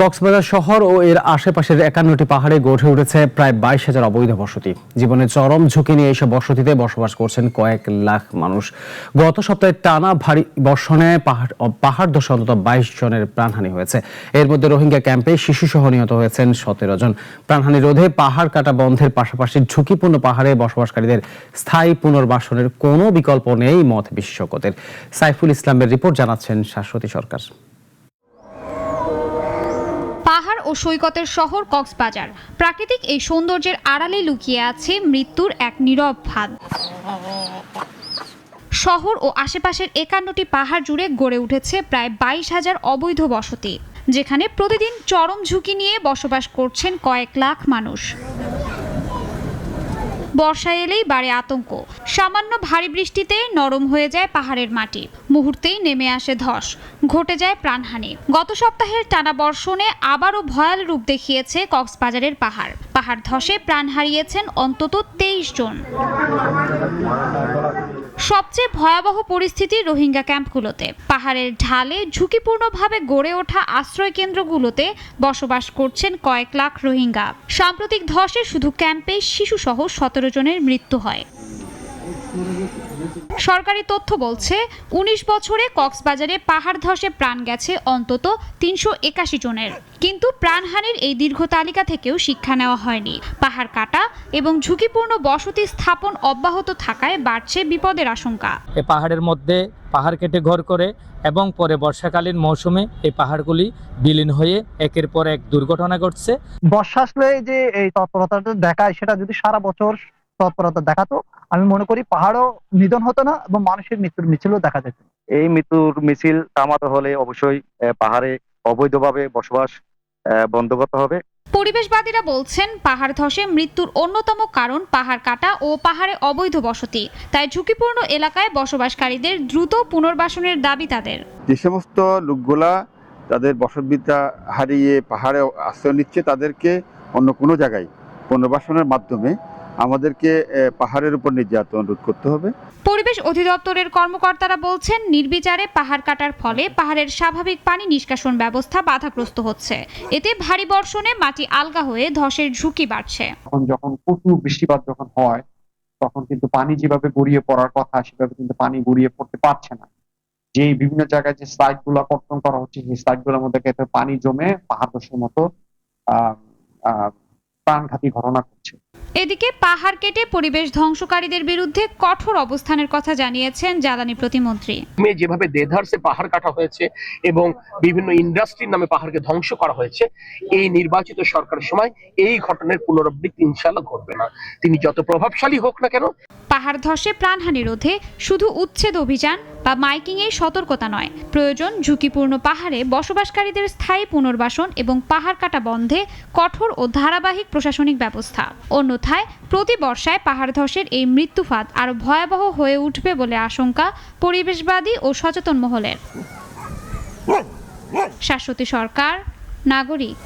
কক্সবাজার শহর ও এর আশেপাশের ৫১টি পাহাড়ে গড়ে উঠেছে প্রায় ২২,০০০ অবৈধ বসতি। জীবনের চরম ঝুঁকি নিয়ে এসব বসতিতে বসবাস করছেন কয়েক লাখ মানুষ। গত সপ্তাহে টানা ভারী বর্ষণে পাহাড় ধসে অন্তত ২২ জনের প্রাণহানি হয়েছে। এর মধ্যে রোহিঙ্গা ক্যাম্পে শিশুসহ নিহত হয়েছেন ১৭ জন। প্রাণহানি রোধে পাহাড় কাটা বন্ধের পাশাপাশি ঝুঁকিপূর্ণ পাহাড়ে বসবাসকারীদের স্থায়ী পুনর্বাসনের কোনো বিকল্প নেই মত বিশেষজ্ঞদের। সাইফুল ইসলামের রিপোর্ট জানাচ্ছেন শাশ্বতী সরকার। পাহাড় ও সৈকতের শহর কক্সবাজার, প্রাকৃতিক এই সৌন্দর্যের আড়ালে লুকিয়ে আছে মৃত্যুর এক নীরব ফাঁদ। শহর ও আশেপাশের ৫১টি পাহাড় জুড়ে গড়ে উঠেছে প্রায় ২২,০০০ অবৈধ বসতি, যেখানে প্রতিদিন চরম ঝুঁকি নিয়ে বসবাস করছেন কয়েক লাখ মানুষ। বর্ষা এলেই বাড়ে আতঙ্ক। সামান্য ভারী বৃষ্টিতে নরম হয়ে যায় পাহাড়ের মাটি, মুহূর্তেই নেমে আসে ধস, ঘটে যায় প্রাণহানি। গত সপ্তাহের টানা বর্ষণে আবারও ভয়াল রূপ দেখিয়েছে কক্সবাজারের পাহাড় ধসে প্রাণ হারিয়েছেন অন্তত ২৩ জন। সবচেয়ে ভয়াবহ পরিস্থিতি রোহিঙ্গা ক্যাম্পগুলোতে। পাহাড়ের ঢালে ঝুঁকিপূর্ণভাবে গড়ে ওঠা আশ্রয় কেন্দ্রগুলোতে বসবাস করছেন কয়েক লাখ রোহিঙ্গা। সাম্প্রতিক ধসে শুধু ক্যাম্পে শিশুসহ ১৭ জনের মৃত্যু হয়। সরকারি তথ্য বলছে ১৯ বছরে কক্সবাজারে পাহাড় ধসে প্রাণ গেছে অন্তত ৩৮১ জনের। কিন্তু প্রাণহানির এই দীর্ঘ তালিকা থেকেও শিক্ষা নেওয়া হয়নি। পাহাড় কাটা এবং ঝুঁকিপূর্ণ বসতি স্থাপন অব্যাহত থাকায় বাড়ছে বিপদের আশঙ্কা। এই পাহাড়ের মধ্যে পাহাড় কেটে ঘর করে এবং পরে বর্ষাকালীন মৌসুমে এই পাহাড়গুলি বিলীন হয়ে একের পর এক দুর্ঘটনা ঘটছে। বর্ষা আসলে যে এই তৎপরতাটা দেখায়, সেটা যদি সারা বছর তৎপরতা দেখাতো, আমি মনে করি পাহাড়ও নিধন হতো না এবং মানুষের মৃত্যুর মিছিলও দেখা যেত। এই মৃত্যুর মিছিল থামাতে হলে অবশ্যই পাহাড়ে অবৈধভাবে বসবাস বন্ধ করতে হবে। পরিবেশবাদীরা বলছেন পাহাড় ধসে মৃত্যুর অন্যতম কারণ পাহাড় কাটা ও পাহাড়ে অবৈধ বসতি। তাই ঝুঁকিপূর্ণ এলাকায় বসবাসকারীদের দ্রুত পুনর্বাসনের দাবি তাদের। যে সমস্ত লোকগুলা তাদের বসতভিটা হারিয়ে পাহাড়ে আশ্রয় নিচ্ছে, তাদেরকে অন্য কোনো জায়গায় পুনর্বাসনের মাধ্যমে আমাদেরকে পাহাড়ের উপর নির্যাতন রোধ করতে হবে। পরিবেশ অধিদপ্তরের কর্মকর্তারা বলছেন নির্বিচারে পাহাড় কাটার ফলে পাহাড়ের স্বাভাবিক পানি নিষ্কাশন ব্যবস্থা বাধাগ্রস্ত হচ্ছে। এতে ভারী বর্ষণে মাটি আলগা হয়ে ধসের ঝুঁকি বাড়ছে। যখন প্রচুর বৃষ্টিপাত যখন হয়, তখন কিন্তু পানি যেভাবে গড়িয়ে পড়ার কথা সেভাবে কিন্তু পানি গড়িয়ে পড়তে পারছে না। যে বিভিন্ন জায়গায় যে সাইট গুলো কর্তন করা হচ্ছে, সেই সাইট গুলোর মধ্যে পানি জমে পাহাড় ধসের মতো প্রাণঘাতী ঘটনা ঘটছে। এদিকে পাহাড় কেটে পরিবেশ ধ্বংসকারীদের বিরুদ্ধে কঠোর অবস্থানের কথা জানিয়েছেন জ্বালানি প্রতিমন্ত্রী। যেভাবে দেধারসে পাহাড় কাটা হয়েছে এবং বিভিন্ন ইন্ডাস্ট্রির নামে পাহাড়কে ধ্বংস করা হয়েছে, এই নির্বাচিত সরকারের সময় এই ঘটনার পুনরাবৃত্তি ইনশাআল্লাহ ঘটবে না, তিনি যত প্রভাবশালী হোক না কেন। পাহাড় ধসে প্রাণহানি রোধে শুধু উচ্ছেদ অভিযান বা মাইকিং এ সতর্কতা নয়, প্রয়োজন ঝুঁকিপূর্ণ পাহাড়ে বসবাসকারীদের স্থায়ী পুনর্বাসন এবং পাহাড় কাটা বন্ধে কঠোর ও ধারাবাহিক প্রশাসনিক ব্যবস্থা। অন্যথায় প্রতি বর্ষায় পাহাড় ধসের এই মৃত্যুফাত আরো ভয়াবহ হয়ে উঠবে বলে আশঙ্কা পরিবেশবাদী ও সচেতন মহলের। শাশ্বতী সরকার, নাগরিক।